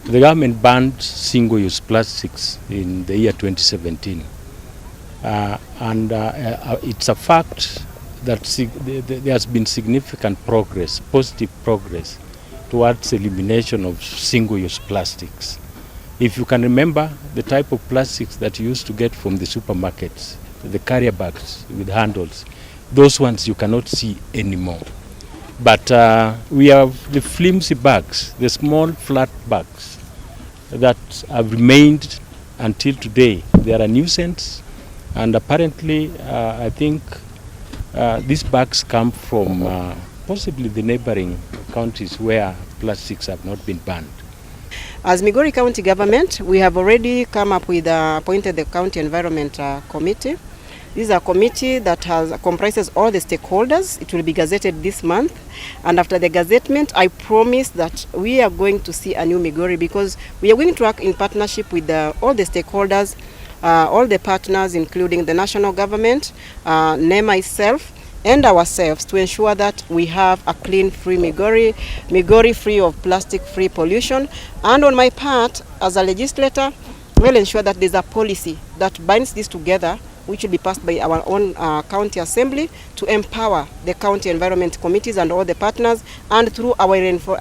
The government banned single-use plastics in the year 2017. It's a fact that there has been significant progress, positive progress, towards elimination of single-use plastics. If you can remember the type of plastics that you used to get from the supermarkets, the carrier bags with handles, those ones you cannot see anymore. But we have the flimsy bags, the small flat bags that have remained until today. They are a nuisance, and apparently I think these bags come from possibly the neighboring counties where plastics have not been banned. As Migori County government, we have already come up with appointed the County Environment Committee. This is a committee that comprises all the stakeholders. It will be gazetted this month, and after the gazettement, I promise that we are going to see a new Migori, because we are going to work in partnership with all the stakeholders, all the partners, including the national government, NEMA itself, and ourselves, to ensure that we have a clean, free Migori free of plastic-free pollution. And on my part, as a legislator, we'll ensure that there's a policy that binds this together, which will be passed by our own county assembly, to empower the county environment committees and all the partners, and through our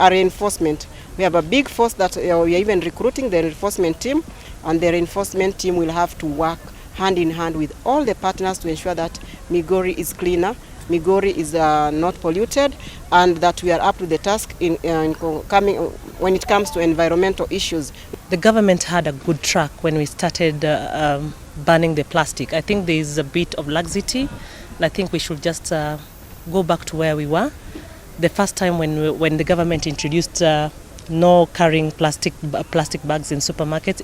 reinforcement. We have a big force that we are even recruiting, the reinforcement team, and the reinforcement team will have to work hand in hand with all the partners to ensure that Migori is cleaner, Migori is not polluted, and that we are up to the task when it comes to environmental issues. The government had a good track when we started banning the plastic. I think there is a bit of laxity, and I think we should just go back to where we were. The first time when the government introduced no carrying plastic bags in supermarkets,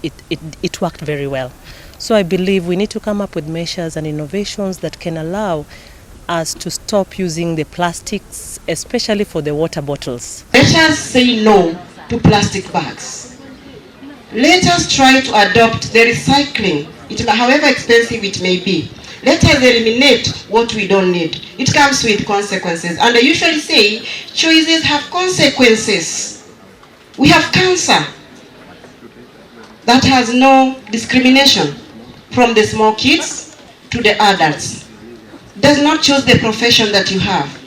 it worked very well. So I believe we need to come up with measures and innovations that can allow us to stop using the plastics, especially for the water bottles. Let us say no to plastic bags. Let us try to adopt the recycling, however expensive it may be. Let us eliminate what we don't need. It comes with consequences. And I usually say, choices have consequences. We have cancer that has no discrimination, from the small kids to the adults. Does not choose the profession that you have.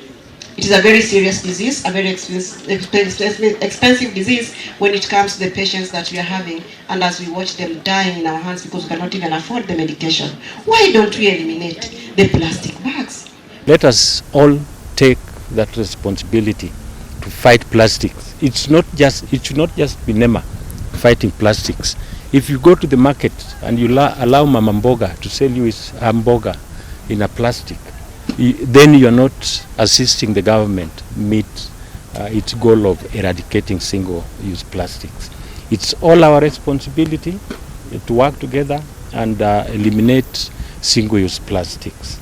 It is a very serious disease, a very expensive disease when it comes to the patients that we are having, and as we watch them dying in our hands because we cannot even afford the medication. Why don't we eliminate the plastic bags? Let us all take that responsibility to fight plastics. It should not just be NEMA fighting plastics. If you go to the market and you allow Mama Mboga to sell you his hamburger in a plastic, then you are not assisting the government meet its goal of eradicating single-use plastics. It's all our responsibility to work together and eliminate single-use plastics.